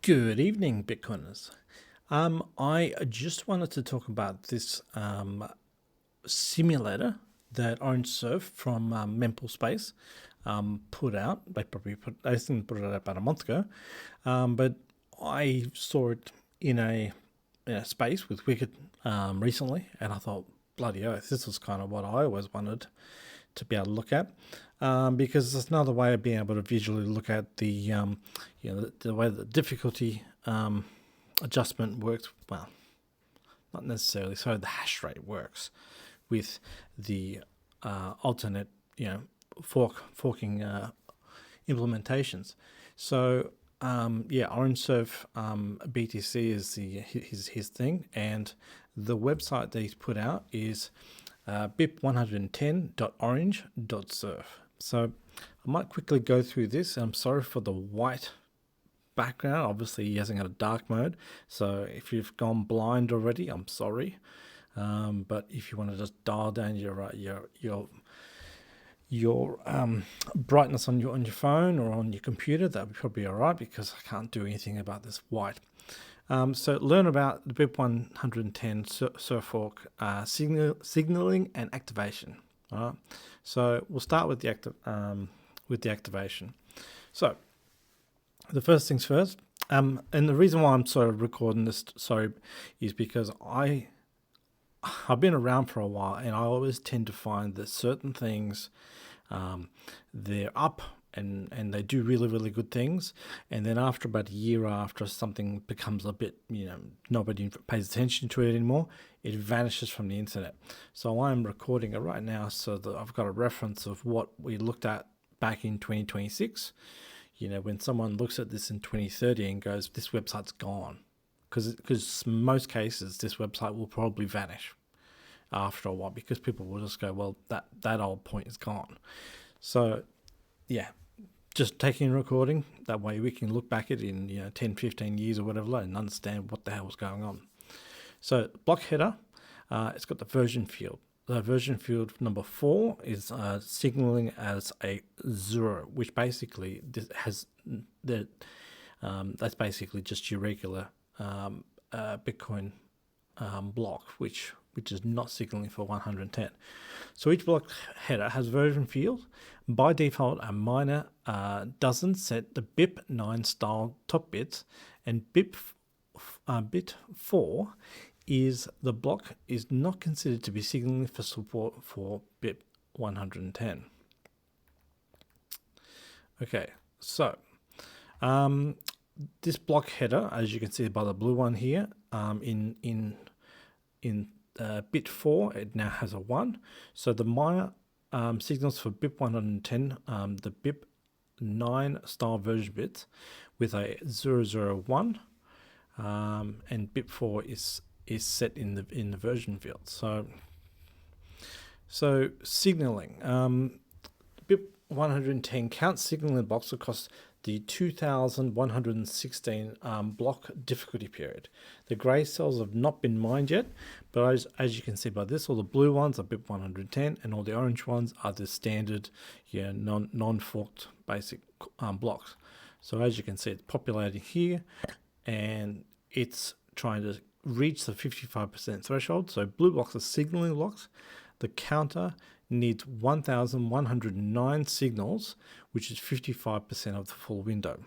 Good evening, Bitcoiners. I just wanted to talk about this simulator that OrangeSurf from Mempool Space put out. I think put it out about a month ago, but I saw it in a space with Wicked recently, and I thought, bloody oath, this was kind of what I always wanted to be able to look at, because it's another way of being able to visually look at the way the difficulty adjustment works. Well, not necessarily. So the hash rate works with the alternate, forking implementations. So OrangeSurf BTC is his thing, and the website that he's put out is bip110.orange.surf. So I might quickly go through this. I'm sorry for the white background. Obviously, he hasn't got a dark mode, so if you've gone blind already, I'm sorry. But if you want to just dial down your brightness on your phone or on your computer, that would be probably all right, because I can't do anything about this white. So learn about the BIP110 surf fork signaling and activation. All right. So we'll start with the activation. So the first things first. And the reason why I'm sort of recording this, is because I've been around for a while, and I always tend to find that certain things, they're up and they do really, really good things. And then after about a year after something becomes a bit, nobody pays attention to it anymore, it vanishes from the internet. So I'm recording it right now so that I've got a reference of what we looked at back in 2026. When someone looks at this in 2030 and goes, this website's gone. Because most cases, this website will probably vanish after a while, because people will just go, well, that old point is gone. So, yeah, just taking a recording. That way we can look back at it in 10, 15 years or whatever and understand what the hell was going on. So block header, it's got the version field. The version field number 4 is signaling as a 0, which basically has that's basically just your regular Bitcoin block, which is not signaling for 110. So each block header has version field. By default, a miner doesn't set the BIP9 style top bits, and bit 4 is the block is not considered to be signaling for support for BIP 110. Okay, so this block header, as you can see by the blue one here, in bit 4, it now has a 1. So the miner signals for BIP 110, the BIP 9 style version bits with a 001, and BIP 4 is set in the version field. So signaling, BIP 110 counts signaling blocks across the 2116 block difficulty period. The grey cells have not been mined yet, but as you can see by this, all the blue ones are BIP 110 and all the orange ones are the standard non-forked basic blocks. So as you can see, it's populating here and it's trying to reach the 55% threshold. So blue blocks are signaling blocks. The counter needs 1,109 signals, which is 55% of the full window.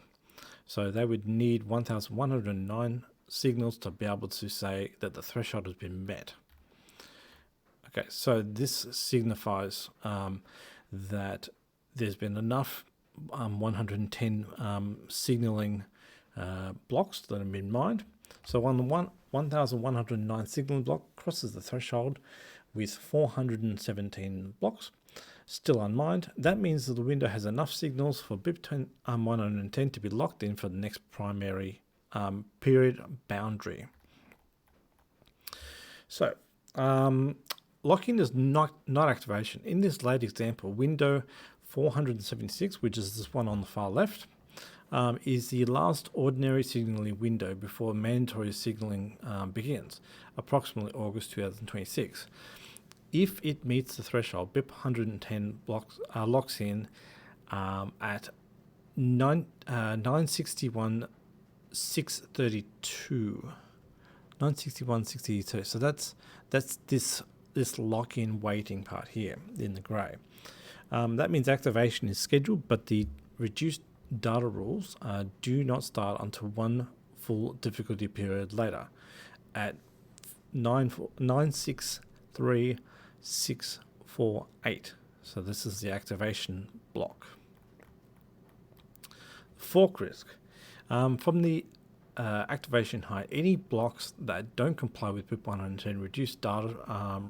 So they would need 1,109 signals to be able to say that the threshold has been met. Okay, so this signifies that there's been enough 110 signaling blocks that have been mined. So on the 1,109 signaling block crosses the threshold with 417 blocks still unmined. That means that the window has enough signals for BIP 110 to be locked in for the next primary period boundary. So locking is not activation. In this late example, window 476, which is this one on the far left, is the last ordinary signaling window before mandatory signaling begins, approximately August 2026. If it meets the threshold, BIP 110 locks in at 961 632, 961.62. So that's this lock-in waiting part here in the grey. That means activation is scheduled, but the reduced data rules do not start until one full difficulty period later at 963.648. So this is the activation block. Fork risk. From the activation height, any blocks that don't comply with BIP 110 reduced data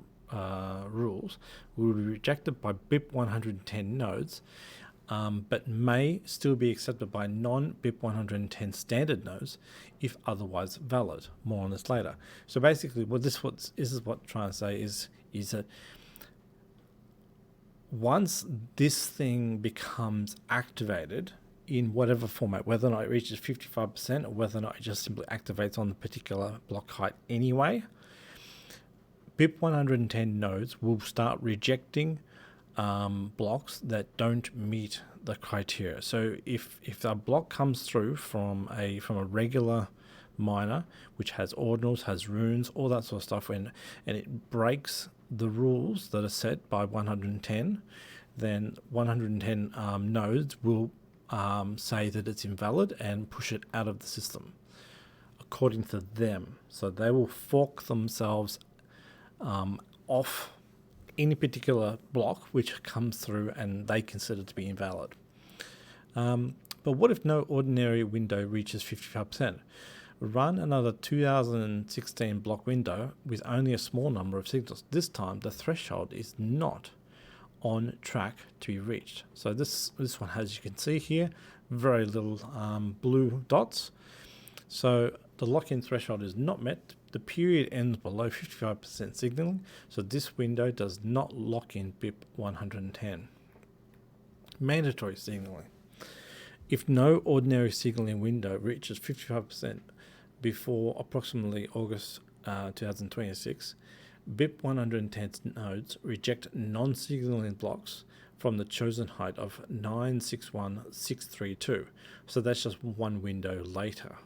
rules will be rejected by BIP 110 nodes, but may still be accepted by non-BIP 110 standard nodes if otherwise valid. More on this later. So basically, this is what I'm trying to say is that once this thing becomes activated in whatever format, whether or not it reaches 55% or whether or not it just simply activates on the particular block height anyway, BIP 110 nodes will start rejecting blocks that don't meet the criteria. So if a block comes through from a regular miner, which has ordinals, has runes, all that sort of stuff, and it breaks the rules that are set by 110, then 110 nodes will say that it's invalid and push it out of the system according to them. So they will fork themselves off any particular block which comes through and they consider to be invalid. But what if no ordinary window reaches 55%? Run another 2016 block window with only a small number of signals. This time the threshold is not on track to be reached. So this one, as you can see here, very little blue dots. So the lock-in threshold is not met. The period ends below 55% signaling, so this window does not lock in BIP 110. Mandatory signaling. If no ordinary signaling window reaches 55% before approximately August 2026, BIP 110 nodes reject non-signaling blocks from the chosen height of 961.632. So that's just one window later.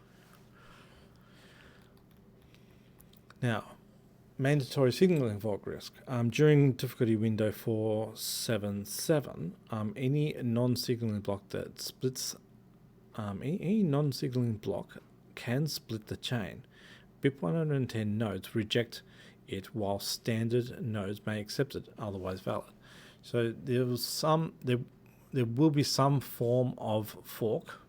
Now, mandatory signaling fork risk. During difficulty window 477, any non-signaling block that splits, any non-signaling block can split the chain. BIP 110 nodes reject it while standard nodes may accept it, otherwise valid. So there will be some form of fork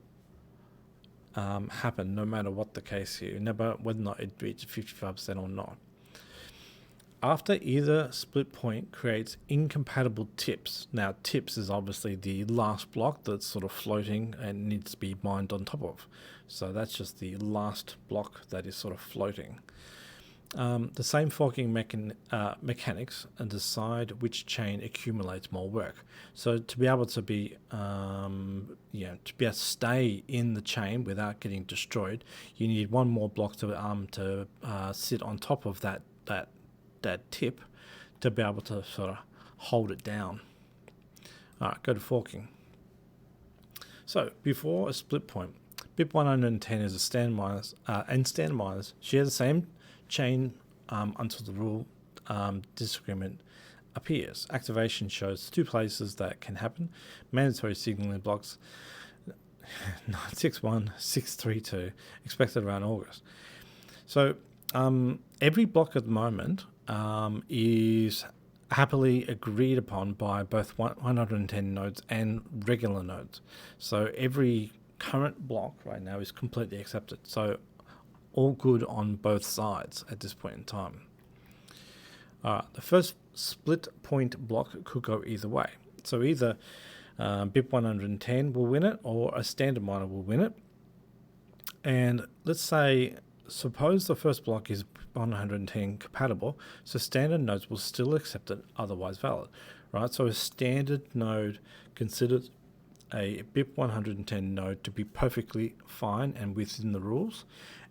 happen no matter what the case here, no matter whether or not it reaches 55% or not. After either split point creates incompatible tips. Now tips is obviously the last block that's sort of floating and needs to be mined on top of. So that's just the last block that is sort of floating. The same forking mechanics and decide which chain accumulates more work. So to be able to be, to be able to stay in the chain without getting destroyed, you need one more block to sit on top of that tip to be able to sort of hold it down. All right, go to forking. So before a split point, BIP 110 is a stand miners, and stand miners share the same chain until the rule disagreement appears. Activation shows two places that can happen. Mandatory signaling blocks 961.632 expected around August. So every block at the moment is happily agreed upon by both 110 nodes and regular nodes. So every current block right now is completely accepted. So all good on both sides at this point in time. The first split point block could go either way. So either BIP 110 will win it or a standard miner will win it. And let's say, suppose the first block is 110 compatible, so standard nodes will still accept it, otherwise valid, right? So a standard node considers a BIP 110 node to be perfectly fine and within the rules.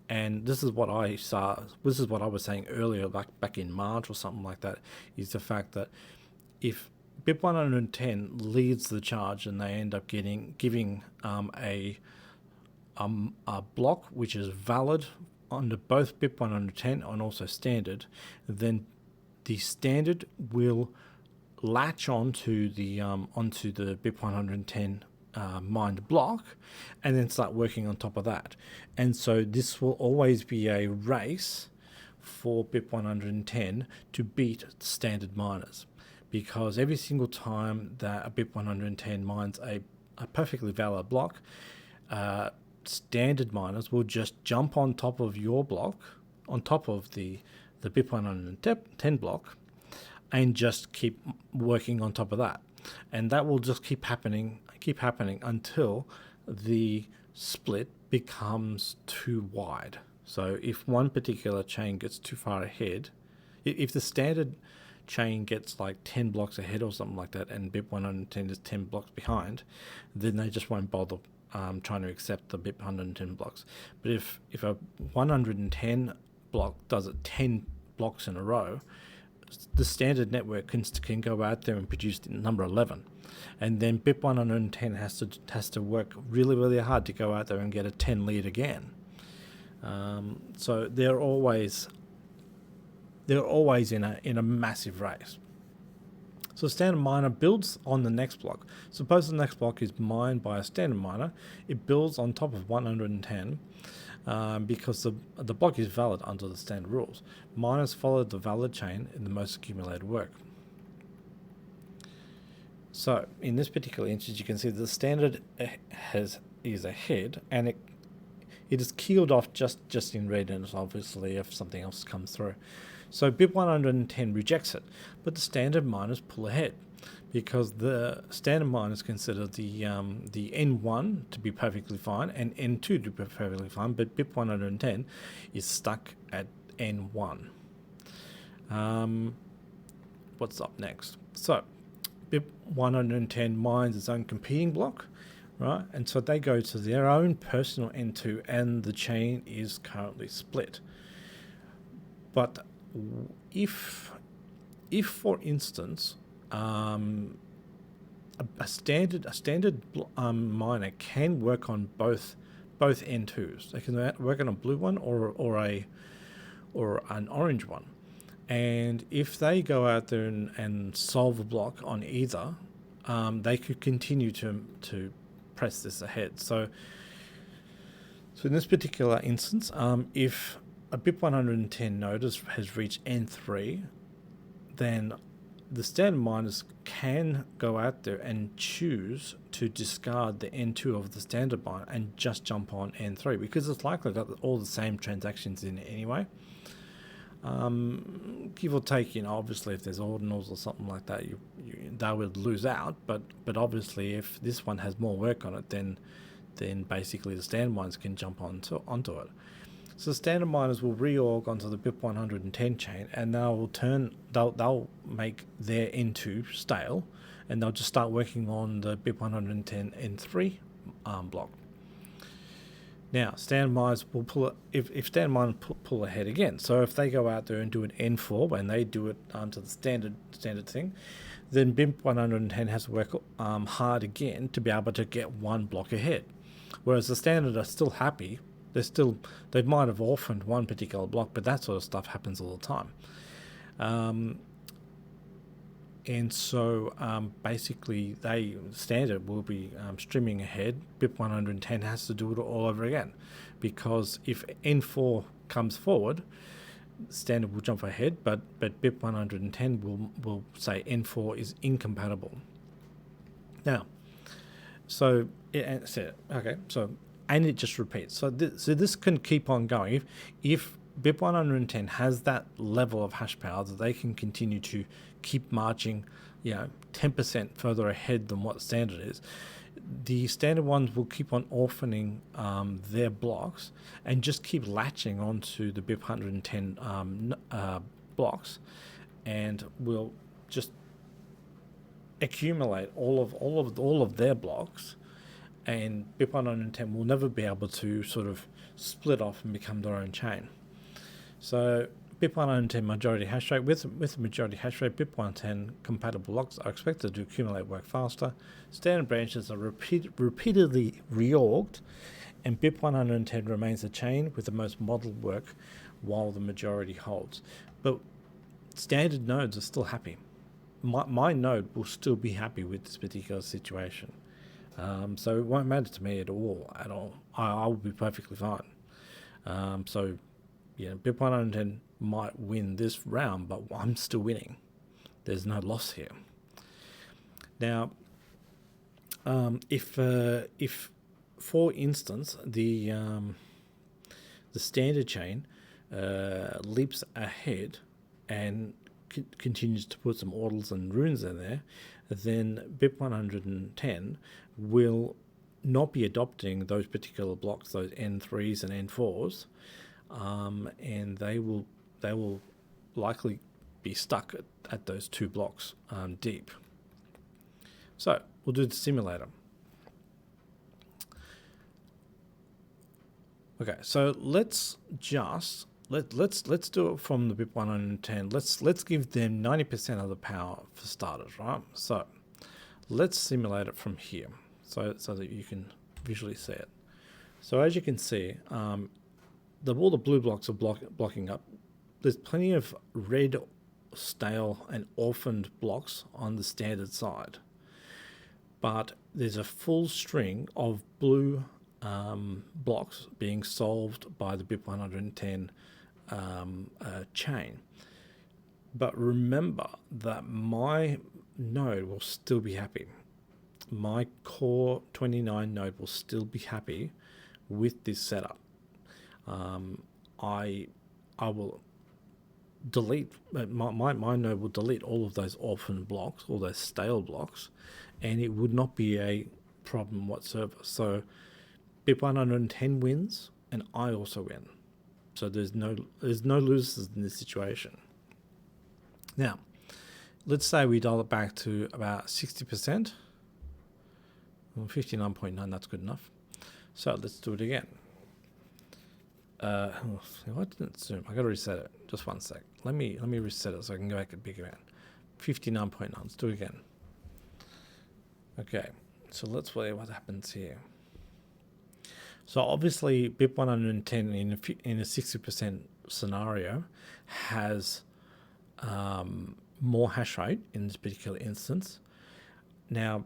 And this is what I saw. This is what I was saying earlier, like back in March or something like that, is the fact that if BIP 110 leads the charge and they end up giving a a block which is valid under both BIP 110 and also standard, then the standard will latch onto the BIP 110 mined block, and then start working on top of that. And so this will always be a race for BIP 110 to beat standard miners, because every single time that a BIP 110 mines a perfectly valid block, standard miners will just jump on top of your block, on top of the BIP 110 block, and just keep working on top of that. And that will just keep happening until the split becomes too wide. So if one particular chain gets too far ahead, if the standard chain gets like 10 blocks ahead or something like that, and BIP 110 is 10 blocks behind, then they just won't bother trying to accept the BIP 110 blocks. But if a 110 block does it 10 blocks in a row, the standard network can go out there and produce number 11, and then BIP 110 has to work really, really hard to go out there and get a 10 lead again. So they're always in a massive race. So standard miner builds on the next block. Suppose the next block is mined by a standard miner. It builds on top of 110 because the block is valid under the standard rules. Miners follow the valid chain in the most accumulated work. So in this particular instance, you can see the standard is ahead, and it is keeled off just in readiness, obviously, if something else comes through. So BIP 110 rejects it, but the standard miners pull ahead, because the standard miners consider the N1 to be perfectly fine and N2 to be perfectly fine, but BIP 110 is stuck at N1. What's up next? So BIP 110 mines its own competing block, right? And so they go to their own personal N2, and the chain is currently split. But if for instance, a standard miner can work on both N2s. They can work on a blue one or an orange one. And if they go out there and solve a block on either, they could continue to press this ahead. So in this particular instance, if a BIP 110 node has reached N3, then the standard miners can go out there and choose to discard the N2 of the standard miner and just jump on N3, because it's likely that all the same transactions in it anyway. Give or take, obviously if there's ordinals or something like that, they would lose out. But obviously if this one has more work on it, then basically the standard miners can jump onto it. So standard miners will reorg onto the BIP 110 chain, and they'll make their N2 stale, and they'll just start working on the BIP 110 N3 block. Now, standard miners will pull if standard miners pull ahead again. So if they go out there and do an N4 when they do it to the standard thing, then BIP 110 has to work hard again to be able to get one block ahead. Whereas the standard are still happy. They might have orphaned one particular block, but that sort of stuff happens all the time. And so basically standard will be streaming ahead. BIP 110 has to do it all over again, because if N4 comes forward, standard will jump ahead, but BIP 110 will say N4 is incompatible. Now, and it just repeats. So this can keep on going. If BIP 110 has that level of hash power that they can continue to keep marching, 10% further ahead than what standard is, the standard ones will keep on orphaning their blocks and just keep latching onto the BIP 110 blocks, and will just accumulate all of their blocks. And BIP 110 will never be able to sort of split off and become their own chain. So BIP 110 majority hash rate, with the majority hash rate, BIP 110 compatible blocks are expected to accumulate work faster. Standard branches are repeatedly reorged, and BIP 110 remains the chain with the most modeled work while the majority holds. But standard nodes are still happy. My node will still be happy with this particular situation. So it won't matter to me at all. I will be perfectly fine. So BIP 110 might win this round, but I'm still winning. There's no loss here. Now, if for instance the standard chain leaps ahead and continues to put some orders and runes in there, then BIP 110 will not be adopting those particular blocks, those N3s and N4s, and they will likely be stuck at those 2 blocks deep. So we'll do the simulator. Okay, so let's just let's do it from the BIP 110. Let's give them 90% of the power for starters, right? So let's simulate it from here, so that you can visually see it. So as you can see, all the blue blocks are blocking up. There's plenty of red, stale, and orphaned blocks on the standard side, but there's a full string of blue blocks being solved by the BIP 110 chain. But remember that my node will still be happy. My core 29 node will still be happy with this setup. I will delete my node will delete all of those orphan blocks, all those stale blocks, and it would not be a problem whatsoever. So BIP 110 wins, and I also win. So there's no losers in this situation. Now, let's say we dial it back to about 60%. Well, 59.9, that's good enough. So let's do it again. I didn't zoom. I got to reset it. Just one sec. Let me reset it so I can go back a big amount. 59.9. Let's do it again. Okay. So let's see what happens here. So obviously, BIP 110 in a 60% scenario has more hash rate in this particular instance. Now,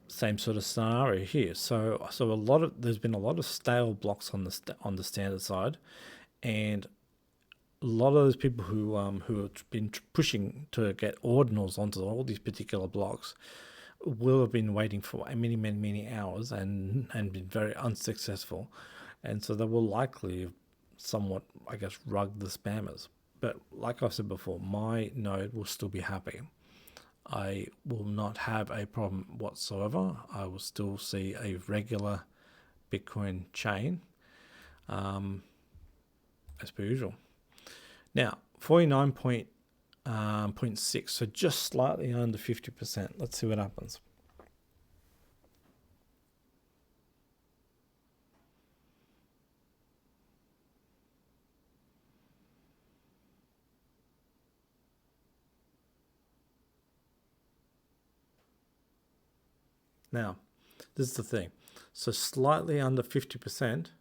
same sort of scenario here. So there's been a lot of stale blocks on the standard side, and a lot of those people who have been pushing to get ordinals onto all these particular blocks will have been waiting for many hours and been very unsuccessful, and so they will likely have somewhat, I guess, rugged the spammers. But like I said before, my node will still be happy. I will not have a problem whatsoever. I will still see a regular Bitcoin chain as per usual. Now, 49.6, so just slightly under 50%. Let's see what happens. Now, this is the thing. So slightly under 50%,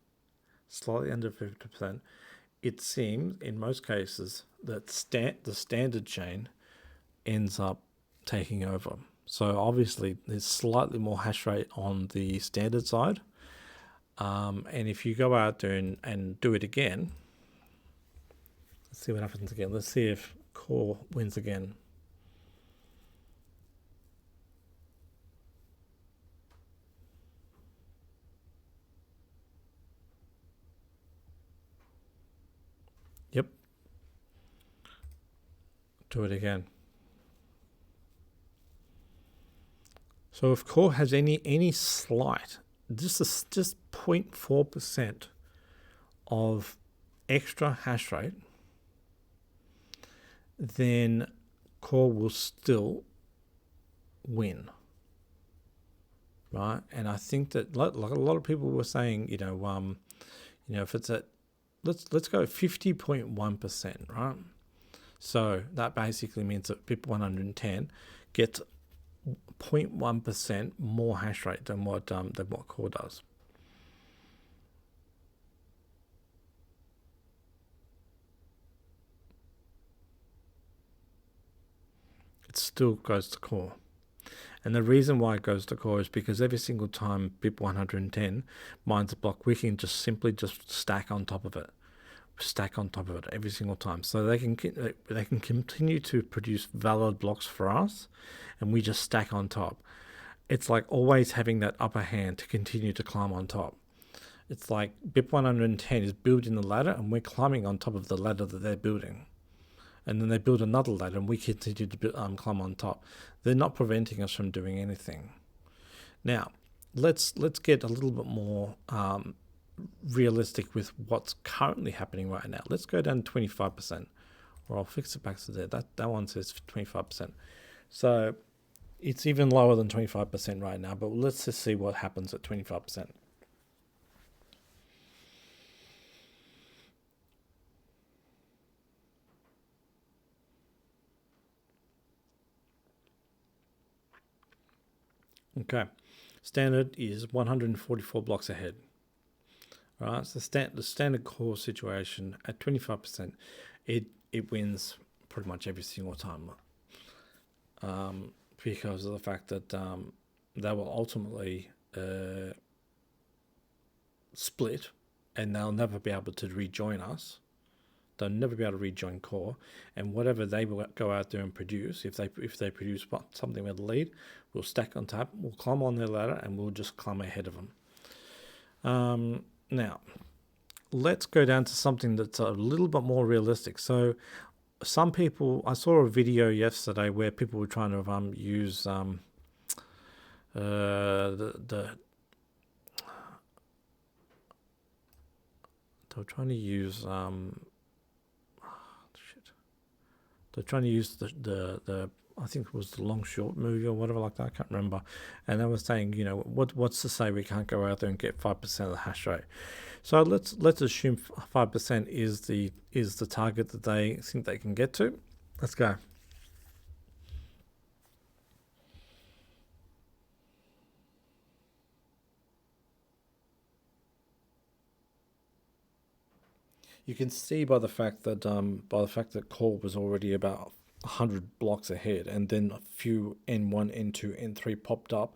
it seems in most cases that the standard chain ends up taking over. So obviously there's slightly more hash rate on the standard side. And if you go out there and do it again, let's see what happens again. Let's see if Core wins again. Yep. Do it again. So if Core has any slight, just 0.4% of extra hash rate, then Core will still win, right? And I think that like a lot of people were saying, if it's at let's go 50.1%, right? So that basically means that BIP 110 gets 0.1% more hash rate than what Core does. it still goes to core. And the reason why it goes to core is because every single time BIP110 mines a block, we can just simply stack on top of it. Every single time, so they can continue to produce valid blocks for us, and we just stack on top. It's like always having that upper hand to continue to climb on top. It's like BIP110 is building the ladder, and we're climbing on top of the ladder that they're building. And then they build another ladder, and we continue to climb on top. They're not preventing us from doing anything. Now, let's get a little bit more realistic with what's currently happening right now. Let's go down to 25%, or I'll fix it back to there. That one says 25%. So it's even lower than 25% right now, but let's just see what happens at 25%. Okay, standard is 144 blocks ahead. Right, so the standard core situation at 25%, it wins pretty much every single time, because of the fact that they will ultimately split, and they'll never be able to rejoin us. They'll never be able to rejoin core, and whatever they will go out there and produce, if they produce something with a lead, we'll stack on top, we'll climb on their ladder, and we'll just climb ahead of them. Now, let's go down to something that's a little bit more realistic. So, some people, I saw a video yesterday where people were trying to use they were trying to use they're trying to use the I think it was the Long Short movie or whatever like that. I can't remember. And they were saying, what's to say we can't go out there and get 5% of the hash rate? So let's assume 5% is the target that they think they can get to. Let's go. You can see by the fact that core was already about 100 blocks ahead, and then a few N1, N2, N3 popped up.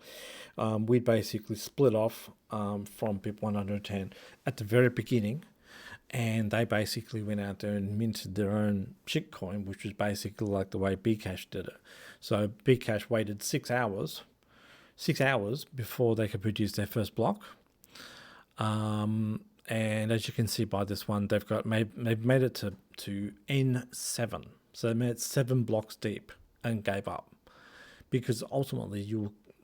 We basically split off from BIP110 at the very beginning, and they basically went out there and minted their own shitcoin, which was basically like the way Bcash did it. So Bcash waited 6 hours before they could produce their first block. And as you can see by this one, they've made it to N7. So they made it 7 blocks deep and gave up, because ultimately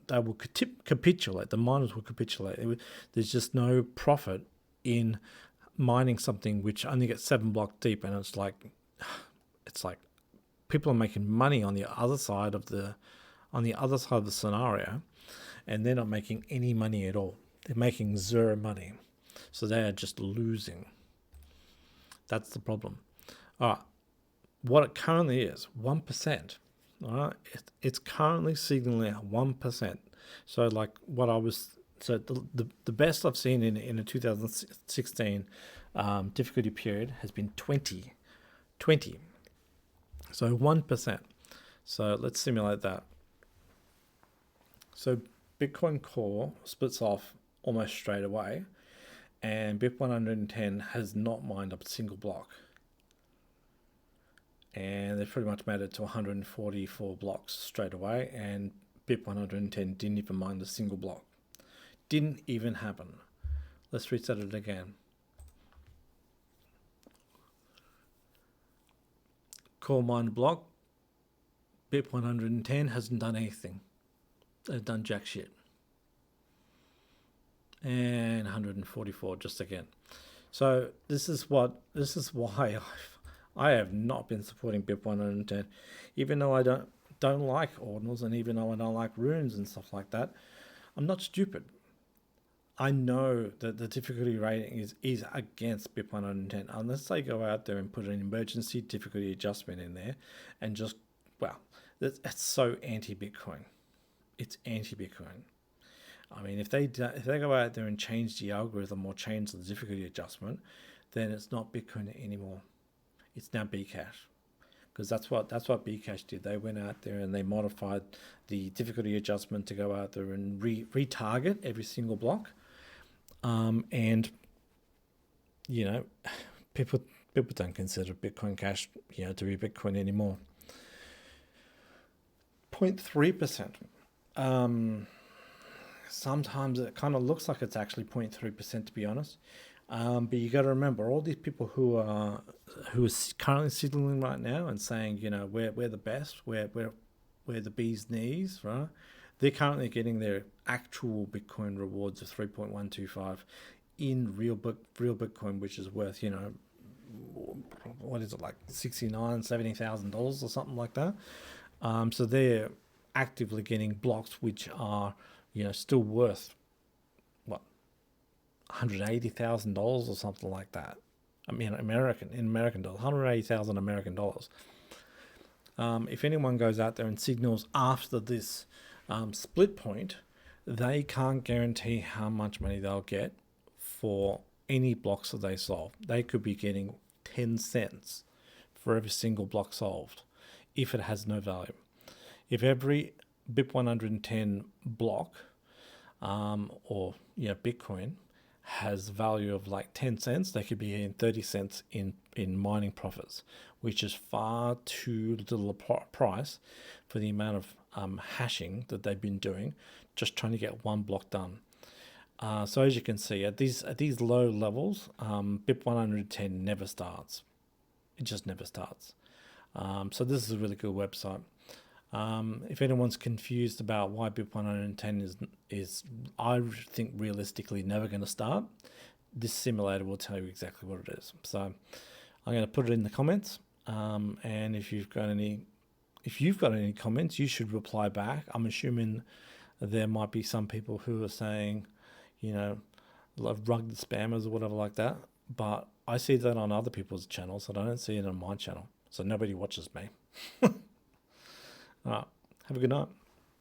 they will capitulate. The miners will capitulate. There's just no profit in mining something which only gets 7 blocks deep, and it's like people are making money on the other side of the scenario, and they're not making any money at all. They're making zero money. So they are just losing. That's the problem. All right. What it currently is, 1%. All right. It's currently signaling at 1%. So the best I've seen in a 2016 difficulty period has been 20. So 1%. So let's simulate that. So Bitcoin Core splits off almost straight away, and BIP110 has not mined up a single block. And they've pretty much made it to 144 blocks straight away, and BIP110 didn't even mine a single block. Didn't even happen. Let's reset it again. Core mined block. BIP110 hasn't done anything. They've done jack shit. And 144 just again. So this is why I have not been supporting BIP110, even though I don't like ordinals, and even though I don't like runes and stuff like that. I'm not stupid. I know that the difficulty rating is against BIP110, unless they go out there and put an emergency difficulty adjustment in there, and just that's so anti-Bitcoin. It's anti-Bitcoin. I mean, if they go out there and change the algorithm or change the difficulty adjustment, then it's not Bitcoin anymore. It's now Bcash. because that's what Bcash did. They went out there and they modified the difficulty adjustment to go out there and retarget every single block. And you know, people don't consider Bitcoin Cash, to be Bitcoin anymore. 0.3%. Sometimes it kind of looks like it's actually 0.3%, to be honest. But you got to remember, all these people who are currently signaling right now and saying, we're the best, we're the bee's knees, right? They're currently getting their actual Bitcoin rewards of 3.125 in real Bitcoin, which is worth, what is it, like $70,000 or something like that. So they're actively getting blocks which are, still worth what, $180,000 or something like that. I mean, American dollars, 180,000 American dollars. If anyone goes out there and signals after this split point, they can't guarantee how much money they'll get for any blocks that they solve. They could be getting 10 cents for every single block solved if it has no value. If every BIP110 block or Bitcoin has value of like 10 cents, they could be getting 30 cents in mining profits, which is far too little a price for the amount of hashing that they've been doing, just trying to get one block done. So as you can see, at these low levels, BIP110 never starts. It just never starts. So this is a really good website. If anyone's confused about why BIP110 is I think realistically never going to start, this simulator will tell you exactly what it is. So I'm going to put it in the comments, and if you've got any comments, you should reply back. I'm assuming there might be some people who are saying, rugged spammers or whatever like that, but I see that on other people's channels, and I don't see it on my channel, so nobody watches me. All right, have a good night.